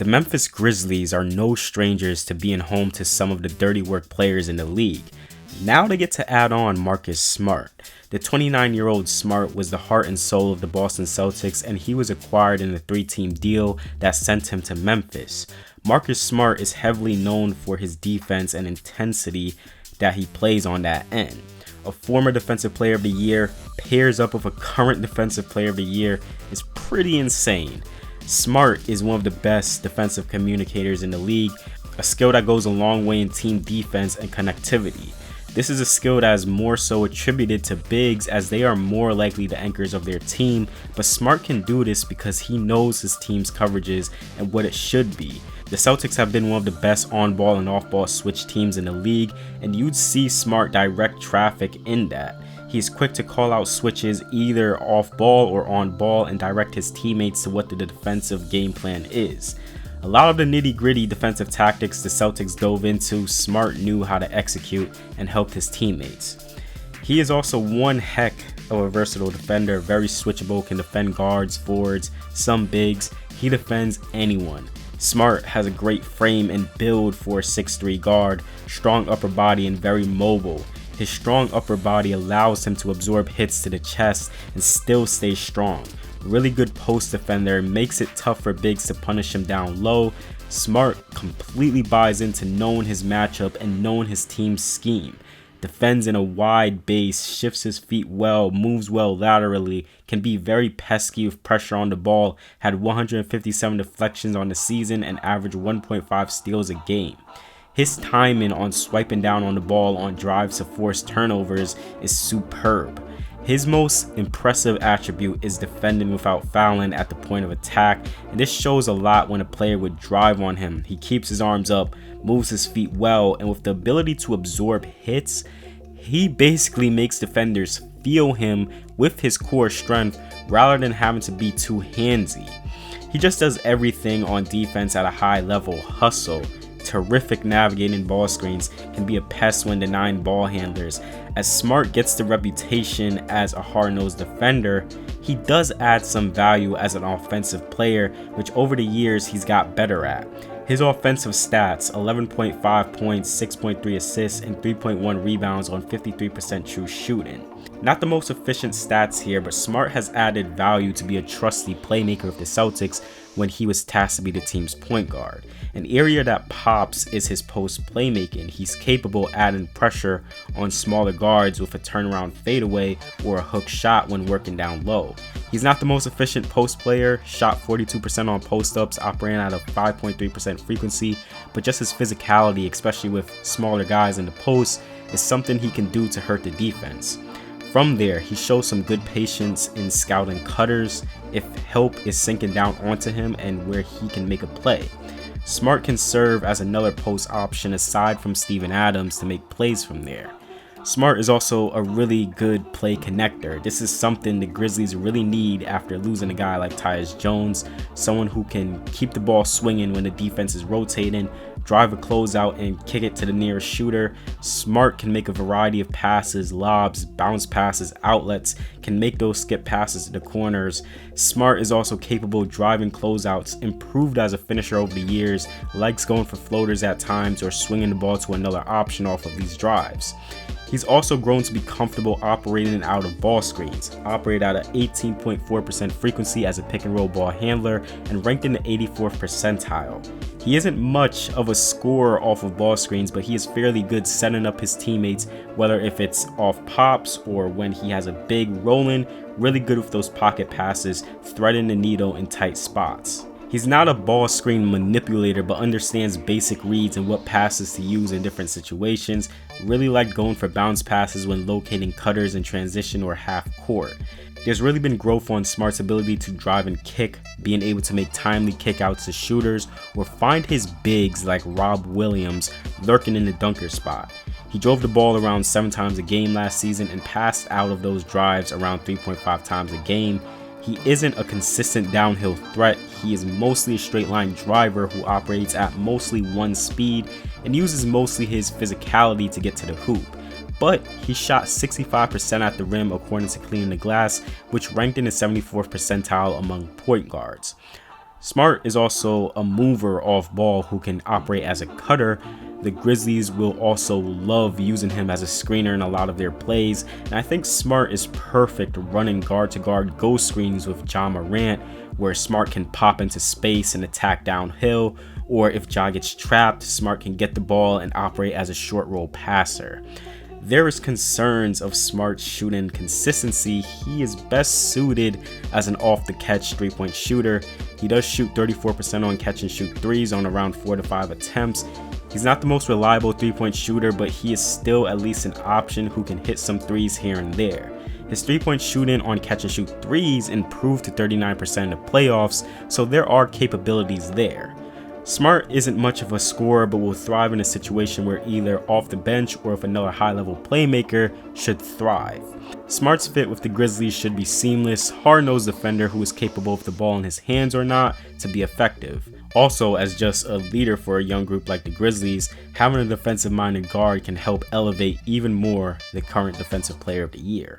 The Memphis Grizzlies are no strangers to being home to some of the dirty work players in the league. Now they get to add on Marcus Smart. The 29-year-old Smart was the heart and soul of the Boston Celtics, and he was acquired in a 3-team deal that sent him to Memphis. Marcus Smart is heavily known for his defense and intensity that he plays on that end. A former Defensive Player of the Year pairs up with a current Defensive Player of the Year is pretty insane. Smart is one of the best defensive communicators in the league, a skill that goes a long way in team defense and connectivity. This is a skill that is more so attributed to bigs, as they are more likely the anchors of their team, but Smart can do this because he knows his team's coverages and what it should be. The Celtics have been one of the best on-ball and off-ball switch teams in the league, and you'd see Smart direct traffic in that. He's quick to call out switches either off ball or on ball and direct his teammates to what the defensive game plan is. A lot of the nitty-gritty defensive tactics the Celtics dove into, Smart knew how to execute and helped his teammates. He is also one heck of a versatile defender, very switchable, can defend guards, forwards, some bigs. He defends anyone. Smart has a great frame and build for a 6'3" guard, strong upper body and very mobile. His strong upper body allows him to absorb hits to the chest and still stay strong. Really good post defender, makes it tough for bigs to punish him down low. Smart completely buys into knowing his matchup and knowing his team's scheme. Defends in a wide base, shifts his feet well, moves well laterally, can be very pesky with pressure on the ball, had 157 deflections on the season and averaged 1.5 steals a game. His timing on swiping down on the ball on drives to force turnovers is superb. His most impressive attribute is defending without fouling at the point of attack, and this shows a lot when a player would drive on him. He keeps his arms up, moves his feet well, and with the ability to absorb hits, he basically makes defenders feel him with his core strength rather than having to be too handsy. He just does everything on defense at a high level. Hustle, terrific navigating ball screens, can be a pest when denying ball handlers. As Smart gets the reputation as a hard-nosed defender, he does add some value as an offensive player, which over the years he's got better at. His offensive stats: 11.5 points, 6.3 assists, and 3.1 rebounds on 53% true shooting. Not the most efficient stats here, but Smart has added value to be a trusty playmaker of the Celtics when he was tasked to be the team's point guard. An area that pops is his post playmaking. He's capable adding pressure on smaller guards with a turnaround fadeaway or a hook shot when working down low. He's not the most efficient post player, shot 42% on post-ups, operating at a 5.3% frequency, but just his physicality, especially with smaller guys in the post, is something he can do to hurt the defense. From there, he shows some good patience in scouting cutters if help is sinking down onto him and where he can make a play. Smart can serve as another post option aside from Steven Adams to make plays from there. Smart is also a really good play connector. This is something the Grizzlies really need after losing a guy like Tyus Jones, someone who can keep the ball swinging when the defense is rotating, drive a closeout and kick it to the nearest shooter. Smart can make a variety of passes, lobs, bounce passes, outlets, can make those skip passes to the corners. Smart is also capable of driving closeouts, improved as a finisher over the years, likes going for floaters at times or swinging the ball to another option off of these drives. He's also grown to be comfortable operating out of ball screens, operate at an 18.4% frequency as a pick and roll ball handler, and ranked in the 84th percentile. He isn't much of a scorer off of ball screens, but he is fairly good setting up his teammates, whether if it's off pops or when he has a big rolling, really good with those pocket passes, threading the needle in tight spots. He's not a ball screen manipulator, but understands basic reads and what passes to use in different situations. Really like going for bounce passes when locating cutters in transition or half court. There's really been growth on Smart's ability to drive and kick, being able to make timely kickouts to shooters or find his bigs like Rob Williams lurking in the dunker spot. He drove the ball around 7 times a game last season and passed out of those drives around 3.5 times a game. He isn't a consistent downhill threat. He is mostly a straight line driver who operates at mostly one speed and uses mostly his physicality to get to the hoop. But he shot 65% at the rim according to Cleaning the Glass, which ranked in the 74th percentile among point guards. Smart is also a mover off ball who can operate as a cutter. The Grizzlies will also love using him as a screener in a lot of their plays, and I think Smart is perfect running guard-to-guard ghost screens with Ja Morant, where Smart can pop into space and attack downhill, or if Ja gets trapped, Smart can get the ball and operate as a short roll passer. There is concerns of Smart's shooting consistency. He is best suited as an off-the-catch three-point shooter. He does shoot 34% on catch-and-shoot threes on around 4 to 5 attempts. He's not the most reliable three-point shooter, but he is still at least an option who can hit some threes here and there. His three-point shooting on catch-and-shoot threes improved to 39% in the playoffs, so there are capabilities there. Smart isn't much of a scorer, but will thrive in a situation where either off the bench or if another high-level playmaker should thrive. Smart's fit with the Grizzlies should be seamless, hard-nosed defender who is capable of the ball in his hands or not to be effective. Also, as just a leader for a young group like the Grizzlies, having a defensive-minded guard can help elevate even more the current Defensive Player of the Year.